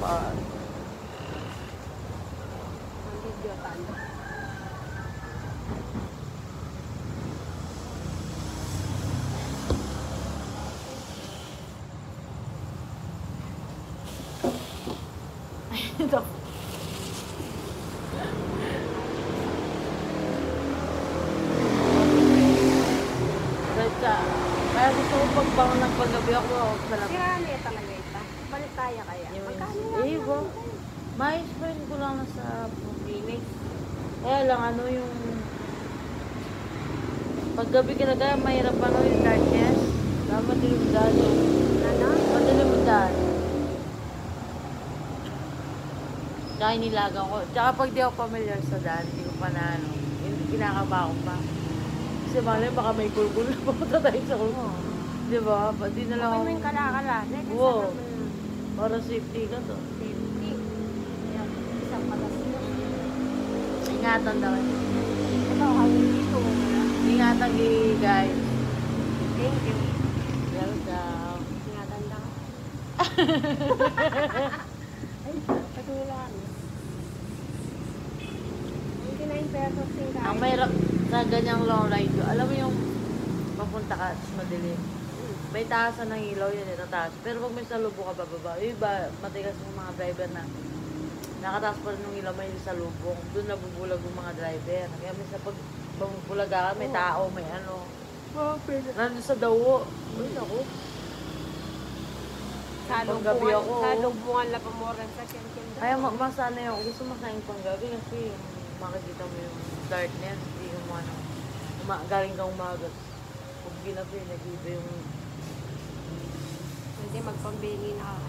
pa. Ang video tayo. Ito. Kaya gusto ko pagbangon ng paggabi ako sa labas. Sirali talaga ito. Balik tayo kaya. Magkano Eh, lang ba? May friend ko lang sa Phoenix. Kaya lang ano yung paggabi ka na kaya mahirap ano yung darkness. Kaya madilim daan yung ano? madilim daan. Tsaka inilagang ko. Tsaka pag di ako familiar sa daan, hindi ko pa na ano, kinakaba ko pa. Kasi malay baka may gulgul na pumunta tayo sa kulgo. Di ba? Di na lang Okay ako. mo yung kalakala. Wow. Para safety ka to. Safety. Yan. Isang palasino. Ingatan daw. Ito, hangin dito. Ingatan guys. Thank you. Welcome. Ingatan lang. Ay, patulan. 99 pesos yung kain. Ang mahirap sa ganyang long ride, alam mo yung papunta ka, tapos madilim. May taasan ng ilaw yun, ito taas. Pero pag may salubo ka bababa, yung iba, matigas yung mga driver na nakataas pa rin yung ilaw, may salubong. Doon nabubulag yung mga driver. Kaya minsan pag bumulaga ka, may tao, may ano. Nandun sa dawo. Uy, ako. Panggabi ako. Salubungan la pamoran sa Kemkem. Kaya masana yung gusto masaing panggabi kasi yung makikita mo yung darkness, hindi yung ano, galing kang umaga. Pag ginabi, nag-iba yung Hindi magpambili na ako.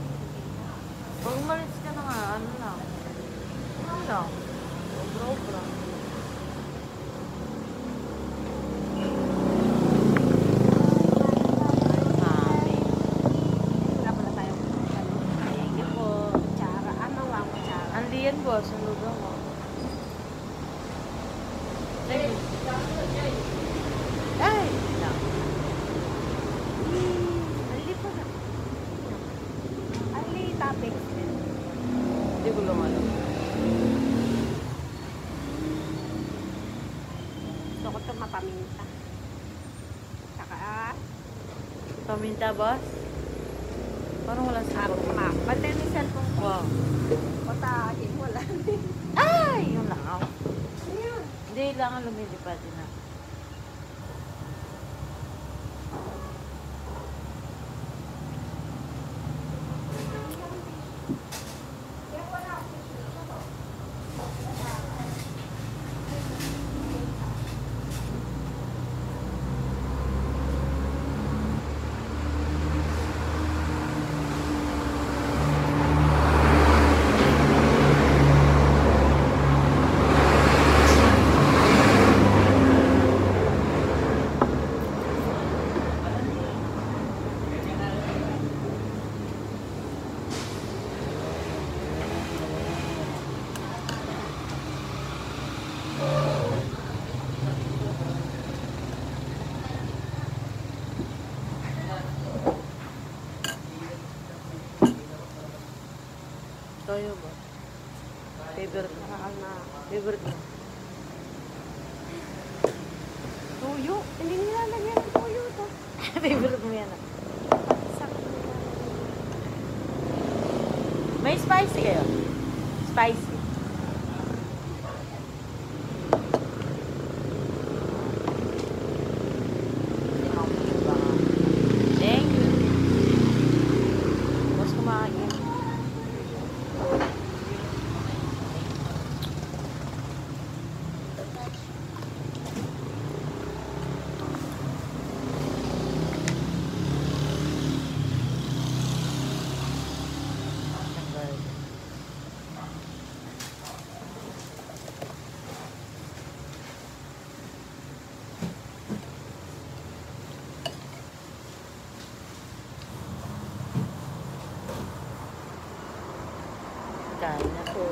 pag umalis ka na nga, ano lang. Ano lang. Obra-obra. Mami. Wala pala tayong Thank you po. kutsara. Ano nga kutsara? Andiyan po, sunugan mo. Ay! Lang. Ali pa na. Ali topic. Hindi ko lang alam. Gusto ko ito mapaminta. Saka, Paminta, boss? Parang wala sa ma. Bantay mo yung cellphone ko. Wow. Patagin, wala. Ay! Yun lang ako. Ano yun? Hindi lang lumilipad din na. Toyo ba? Favorite mo? Favorite mo? Tuyo. Hindi nilalagyan ng tuyo ito. Favorite mo yan ah. Sakto na. May spicy kayo? Spicy. Thank you. Mas kumain. Kain na po.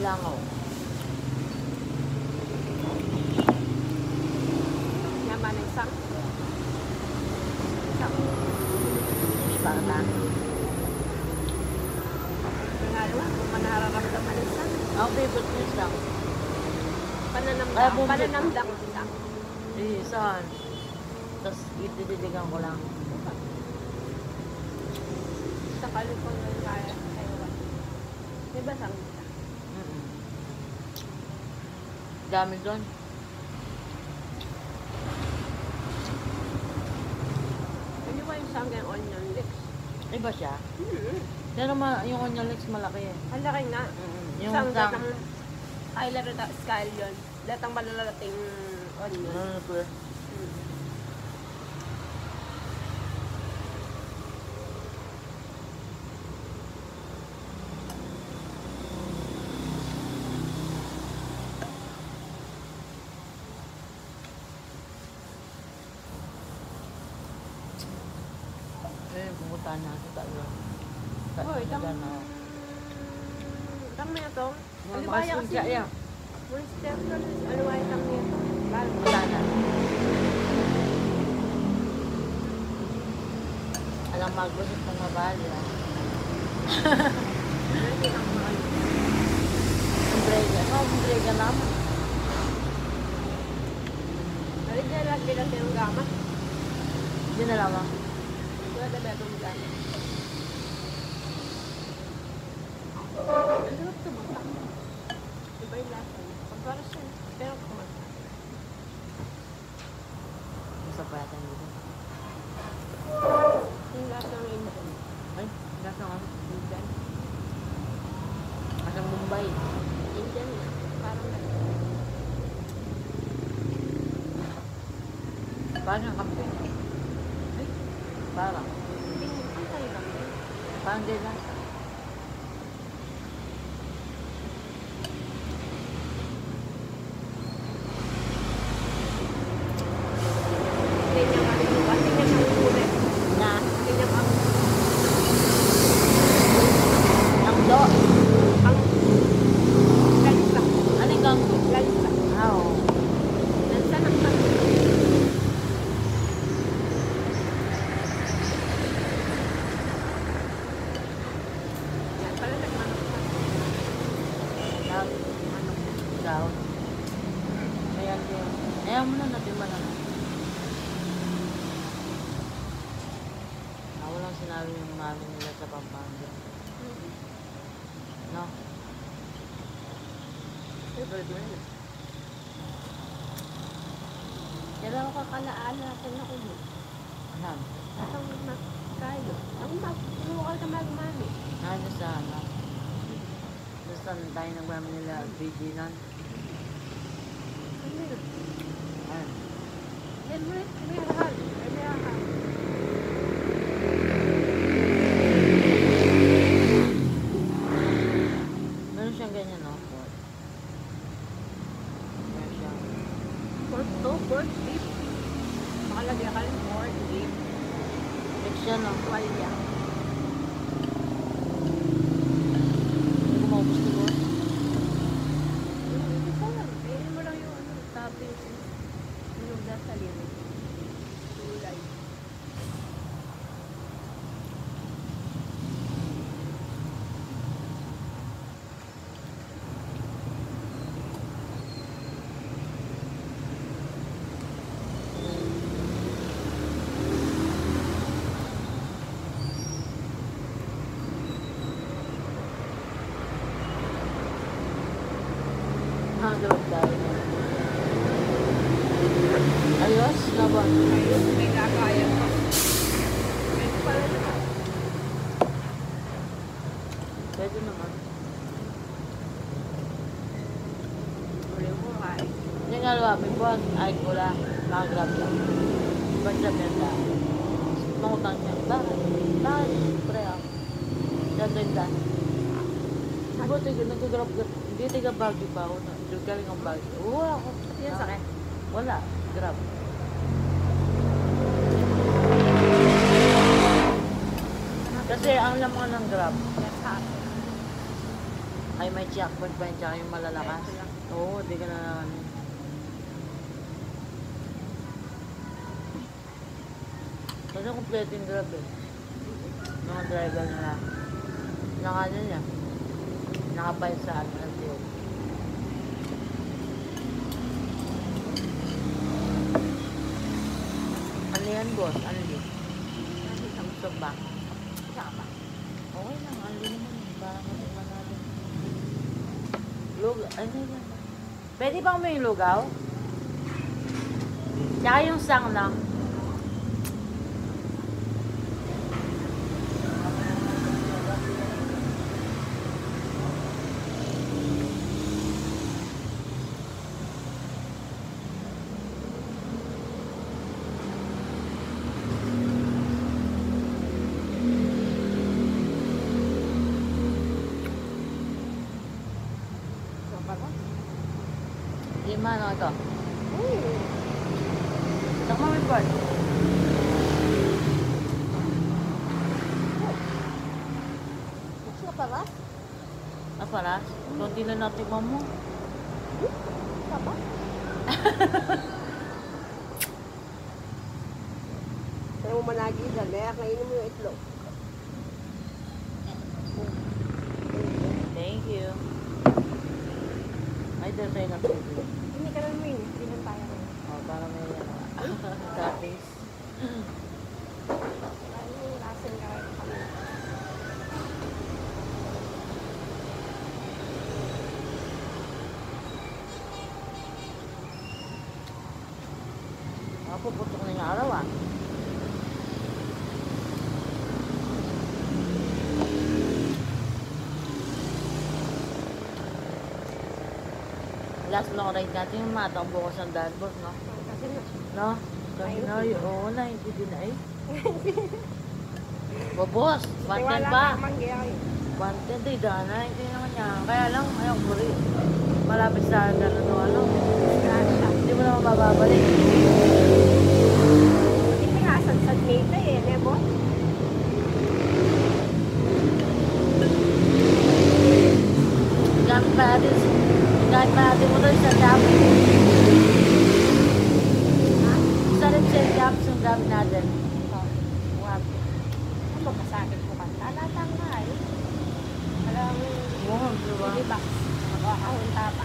Langaw. Yaman ng isang. Isang. Sparta. Pangalawa, kung manararamdaman ng isang. Ang favorite ko isang. Pananamdam. bumili. Pananamdam ng isang. Saan? Tapos itidiligan ko lang. Sa California yung kaya. Taiwan. Diba isang isang? Mm-mm. Dami doon. Ano ba yung isang yung onion lips? Iba siya. Hmm. Pero yung onion leeks malaki eh. Ang laki nga. Yung Isang isang... datang Tyler scallion. Datang malalating onion. Ano po? Hmm. Pumunta na ako tayo. Hoy, Tayo na. tang na ito. Ano ba Mas yan siya kasi? yan. Monster ano ba yung tang na ito? Wala na. Alam magbusot ng mabali ah. Hindi lang mahal. Umbrega. Umbrega naman. Naligyan lang bilang yung gama. Hindi na lamang. Wala na bagong gama. Ang sarap tumatang. Iba yung lasa niya. Comparison. Pero kumatang. Masarap pa yata dito. Yung lasa ng Indian. Ay, nasa nga. Indian. Asang Mumbai. Indian na. Parang na. Parang ang kampi. Ay, Parang. hindi tayo lang din. Parang din lang. Ganyan ang lupa. Ganyan ang kulay. Na. Ganyan ang Angdo. lansa. Ano yung ganggo? Lansa. Ah, oo. Lansa ng tang. Yan pala nagmanok pa. Nag, ano, daw. Ayan din. Ayan mo na natin ba naman? Walang sinabi yung mami nila sa Pampanga. No? Favorite mo yun. Kailangan ko kakalaala natin ako mo. Alam. Atang magkayo. Ang magluwal ka magmami. Ano sa ano? Basta tayo nagmami nila BG nun. Ano yun? Ayan. Yan mo rin. Ano yung hal? Ano yung hal? Meron siyang ganyan, no? Pork. Meron siyang... Pork to, pork beef. Makalagay ka ng pork beef. Mix siya, no? Tuwalya. Hindi ko maubos na po. Hindi ko lang. Kainin mo lang yung ano, toppings. Yung nasa linig. Gulay. Hanggang tayo. Ayos, laban. Ayun, may kakayan pa. Pwede pala naman. Pwede naman. Uli mo kain. Hindi nga lawa, may buwan, ay kula, nakagrab lang. Ba't siya benda? Mangutang niya, bakit? Bakit? Pre, ako. Ganda. Diba, nag-grab, hindi tiga Baguio pa ako. Galing ang Baguio. Wala ako. Yan sakit. Wala, grab. Kasi ang laman ng grab Yes, hot. ay may checkpoint pa yun, tsaka yung malalakas. Diretso lang. Oo, di ka na ano. Kasi kompleto yung grab eh. Mga driver nila. Naka ano niya. Nakapay sa ano ng tiyo. Ano yan boss? Ano yun? Gusto ba? Sama. Okay lang, ano naman. Para matigman natin. Ano yan? Pwede bang may lugaw? Tsaka yung sang lang. Lima, ano ito? Saka may part. Gusto ka pa ba? Ah, para? Kunti na natin mo. Ka ba? Kaya mo managi dyan, kaya kainin mo yung itlog. Thank you. Ay, dito tayo na tubig. Hindi ka lang main, hindi lang tayo. Oh, para may toppings. Ano yung lasan ka kami? Puputok na yung araw ah. Last long ride natin yung matakbo ko sa Danbos, no? Kasi No? Sabi na, oo na, hindi din ay. Babos, wanted pa. Wanted eh, dana, hindi naman niya. Kaya lang, ayaw ko rin. Malapit sa gano'n o ano. Hindi mo naman mababalik. Hindi nga, sad mate eh, nebo? Gamit pa natin mo doon sa gap. Sa rin sa gap yung gamit natin. Ano masakit mo ka? Talatang nga eh. Alam mo, Oo, diba? box. Makakahunta pa.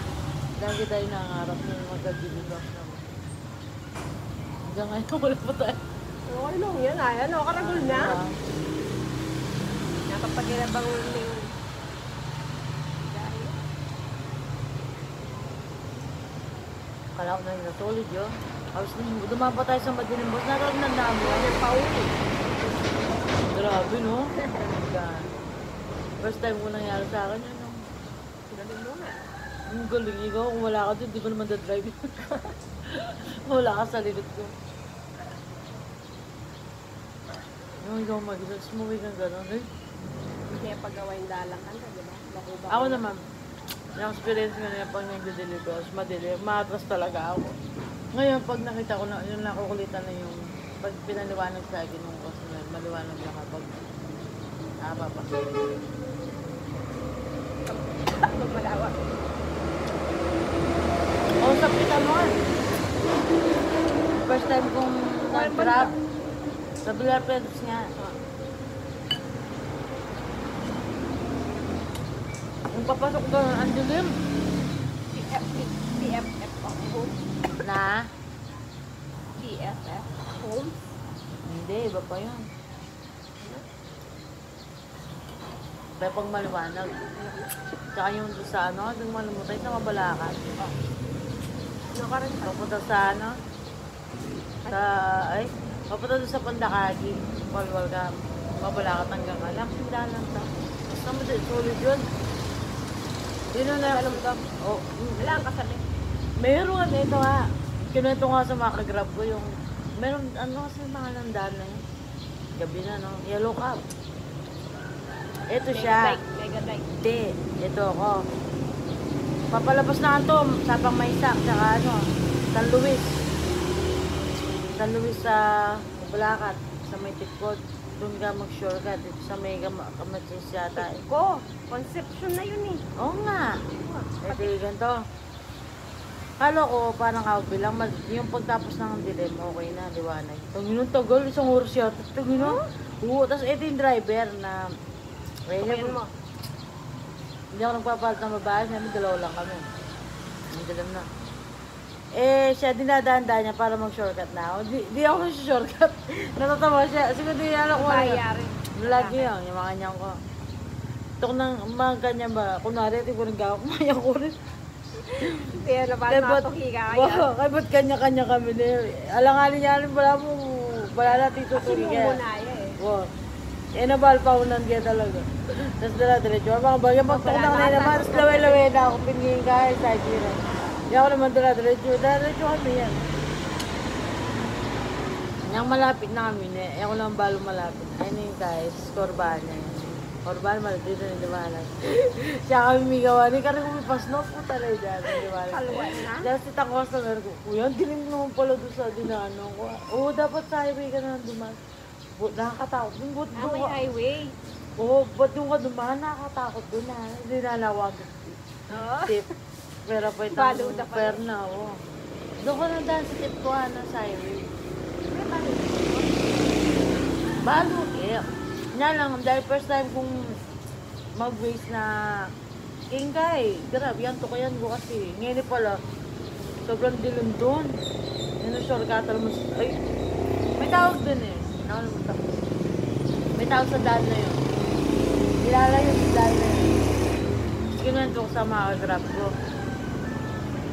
Lagi tayo nangarap ng magka-delibox naman. Hanggang ngayon, wala pa tayo. Okay lang yan ay. Ano, karagol na? Nakapagilabang yung Kala ko na yung natulid yun. Tapos dumaan pa tayo sa madilim boss. Naragnan namin. Ano pa uwi? Grabe, no? God. First time ko nangyari sa akin yun, no? Galing mo nga. Ang galing ikaw. Kung wala ka doon, di ko naman da-drive yun. Wala ka sa likod ko. Yung ikaw mag-isa, sumuwi kang gano'n, eh. Kaya paggawa yung dalang ka na, di ba? Makuba Ako naman, yung experience ko na pag nagde-deliver, madilim, maatras talaga ako. Ngayon, pag nakita ko na, yung nakukulitan na yung, pag pinaliwanag sa akin ng customer, maliwanag na kapag papasok. Magmalawa. O, sapitan mo nga. First time kong nag-grab, sa Villar Pedros nga. Yung papasok doon, ang dilim. PFF home. Na? PFF home. Hindi, iba pa yun. Kaya pag maliwanag. Tsaka yung doon sa ano, doon malumutay sa Mabalacan. Ano ka rin? Papunta sa ano? Sa, ay, papunta doon sa Pandakagi. Walwal ka. Mabalacan hanggang alam. Hindi lang ta. Basta mo din, solid yun. Yun na alam ka. Oh, Wala ang kasali. meron, ito nga. Kinuwento nga sa mga kagrab ko yung, meron, ano kasi mga landaan na yun. Gabi na, no? Yellow Cab. Ito siya. Mega bike. Hindi, ito ako. Papalabas na ito, Sapang Maysak, tsaka ano, San Luis. San Luis sa Bulacat, sa may Tikod. doon ka mag-shortcut. Dito sa may kamatis yata. Ko, conception na yun eh. Oo nga. Ito yung ganito. Kala ko, parang bilang yung pagtapos ng dilim, okay na, liwanag. Tangin ng tagal, isang oras yata. Tangin na. Oo, tapos ito yung driver na... Tukayan mo. Hindi ako nagpapalit ng babae, namin dalawa lang kami. Ang dilim na. Eh, siya dinadaan-daan niya para mag-shortcut na ako. Di ako shortcut. Natatawa siya. Siguro di alam ko ano. Bayari. Lagi yun, yung mga kanyang ko. Ito ko ng mga ganyan ba, kunwari, ito ko nag-gawa, kumaya ko rin. Kaya na ba natuhiga kaya? Wow, kaya ba't kanya-kanya kami na yun? Alanganin niya rin, wala natin Kasi tutuloy. mumunaya eh. Wow. Eh, nabalpaunan dia talaga. Tapos dala-diretso. Mga bagay, magtuknang na naman. Tapos laway-laway na ako. Piningin kahit sa gira. Hindi ako naman dala-diretso. Dala-diretso kami yan. Yang malapit na kami. Ako lang balo malapit. Ayun yung guys. Korban yan. Korban, malapit na yung liwanag. Siya kami may gawa. Hindi ka rin kumipas. No, puta na yun dyan. Kaluan na? Dahil si Tang customer ko, kuya, dilim naman pala doon sa dinano ko. Oo, dapat sa highway ka na dumaan. Nakakatakot. Ba't Ah, doon may ka? highway. Oo, ba't doon ka dumaan? Nakakatakot doon na. Hindi nalawag. Oo. Tip. Pero pa Balo itang na pala. fair na, oo. Doon ka na daan sa tip ko, sa highway. May balik. Balo, eh. Nga lang, dahil first time kong mag-waste na king guy. Grabe, yan to kayan ko kasi. Ngayon pala, sobrang dilim doon. Yun ang shortcut naman. Ay, may tawag doon eh. Nakalimutan ko. May tawag sa daan na yun. Nilalayo sa daan na yun. Kinuwento ko sa mga grab ko.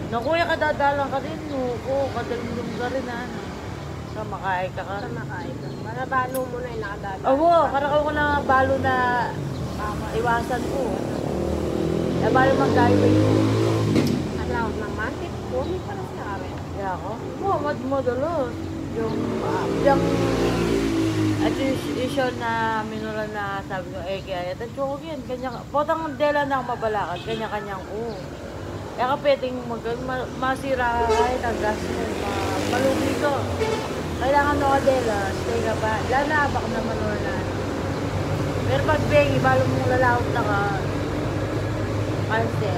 Na kuya, kadadalang ka din. Oo, kadalulong ka rin na. Kamakain ka ka. Sa makain ka. Para balo mo na yung nakadala. Oo, karakaw ko na balo na iwasan ko. Eh, balo mag-highway ko. Alaw naman. Tip ko. May para siya kami. Kaya ako, madalos. Yung issue na minula na sabi ko, kaya ito ko yan, kanya, potang dela na ako mabalakas, kanya-kanyang ko. Kaya ka pwedeng masira ka kahit ang gas mo, malugi ko. Kailangan mo ka dela, stay ka pa, lana, baka naman wala. Pero pag bengi, balo mong lalawot na ka, kasi,